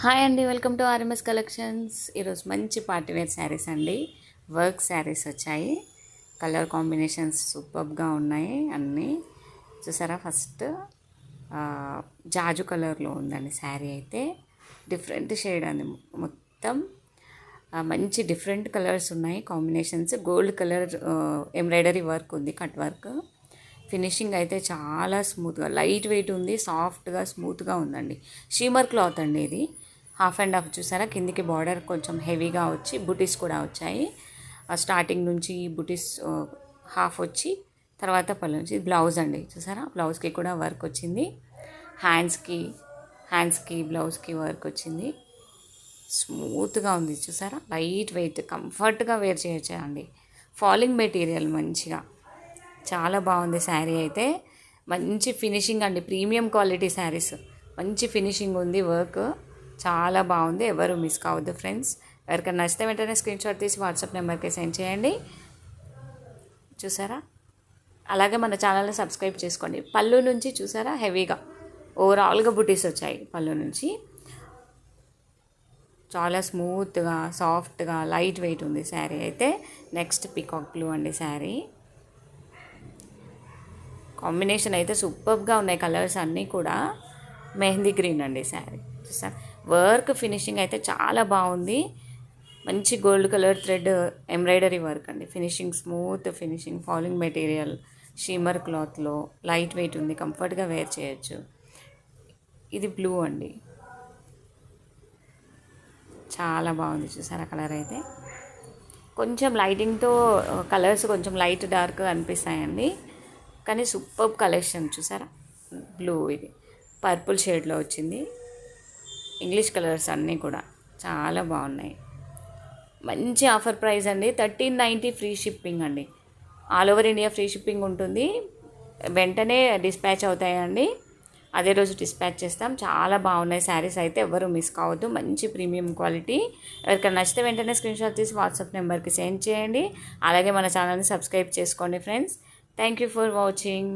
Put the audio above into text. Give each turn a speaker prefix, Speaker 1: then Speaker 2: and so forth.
Speaker 1: Hi అండి, welcome to RMS collections. ఈరోజు మంచి పార్టీవేర్ శారీస్ అండి, వర్క్ శారీస్ వచ్చాయి. కలర్ కాంబినేషన్స్ సూపర్గా ఉన్నాయి అన్నీ. చూసారా, ఫస్ట్ జాజు కలర్లో ఉందండి శారీ అయితే. డిఫరెంట్ షేడ్ అండి మొత్తం. మంచి డిఫరెంట్ కలర్స్ ఉన్నాయి combinations. Gold colour embroidery work ఉంది, కట్ వర్క్. ఫినిషింగ్ అయితే చాలా స్మూత్గా, లైట్ వెయిట్ ఉంది, సాఫ్ట్గా స్మూత్గా ఉందండి. షీమర్ క్లాత్ అండి ఇది. హాఫ్ అండ్ హాఫ్ చూసారా, కిందికి బార్డర్ కొంచెం హెవీగా వచ్చి బుటీస్ కూడా వచ్చాయి. స్టార్టింగ్ నుంచి బుటీస్ హాఫ్ వచ్చి తర్వాత పళ్ళు నుంచి బ్లౌజ్ అండి. చూసారా, బ్లౌజ్కి కూడా వర్క్ వచ్చింది. హ్యాండ్స్కి బ్లౌజ్కి వర్క్ వచ్చింది. స్మూత్గా ఉంది చూసారా, లైట్ వెయిట్, కంఫర్ట్గా వేర్ చేయొచ్చు అండి. ఫాలింగ్ మెటీరియల్ మంచిగా, చాలా బాగుంది శారీ అయితే. మంచి ఫినిషింగ్ అండి, ప్రీమియం క్వాలిటీ శారీస్. మంచి ఫినిషింగ్ ఉంది, వర్క్ చాలా బాగుంది. ఎవరు మిస్ కావద్దు ఫ్రెండ్స్. ఎవరికైనా నచ్చితే వెంటనే స్క్రీన్ షాట్ తీసి వాట్సాప్ నెంబర్కి సెండ్ చేయండి. చూసారా, అలాగే మన ఛానల్ని సబ్స్క్రైబ్ చేసుకోండి. పళ్ళు నుంచి చూసారా, హెవీగా ఓవరాల్గా బుటీస్ వచ్చాయి పళ్ళు నుంచి. చాలా స్మూత్గా, సాఫ్ట్గా, లైట్ వెయిట్ ఉంది శారీ అయితే. నెక్స్ట్ పికాక్ బ్లూ అండి శారీ. కాంబినేషన్ అయితే సూపర్గా ఉన్నాయి కలర్స్ అన్నీ కూడా. మెహందీ గ్రీన్ అండి శారీ. చూసారా, వర్క్ ఫినిషింగ్ అయితే చాలా బాగుంది. మంచి gold colour thread embroidery work అండి. Finishing smooth finishing, falling material, shimmer క్లాత్లో, లైట్ వెయిట్ ఉంది, కంఫర్ట్గా వేర్ చేయొచ్చు. ఇది బ్లూ అండి, చాలా బాగుంది. చూసారా కలర్ అయితే. కొంచెం లైటింగ్తో కలర్స్ కొంచెం లైట్ డార్క్ అనిపిస్తాయండి, కానీ సూపర్ కలెక్షన్. చూసారా, బ్లూ ఇది పర్పుల్ షేడ్లో వచ్చింది. ఇంగ్లీష్ కలర్స్ అన్నీ కూడా చాలా బాగున్నాయి. మంచి ఆఫర్ ప్రైస్ అండి, 1390 ఫ్రీ షిప్పింగ్ అండి. All over India free shipping ఉంటుంది. వెంటనే డిస్పాచ్ అవుతాయండి, అదే రోజు డిస్పాచ్ చేస్తాం. చాలా బాగున్నాయి శారీస్ అయితే, ఎవరు మిస్ కావద్దు. మంచి ప్రీమియం క్వాలిటీ. ఎవరికైనా నచ్చితే వెంటనే స్క్రీన్ షాట్ తీసి వాట్సాప్ నెంబర్కి సెండ్ చేయండి. అలాగే మన ఛానల్ని సబ్స్క్రైబ్ చేసుకోండి friends. Thank you for watching.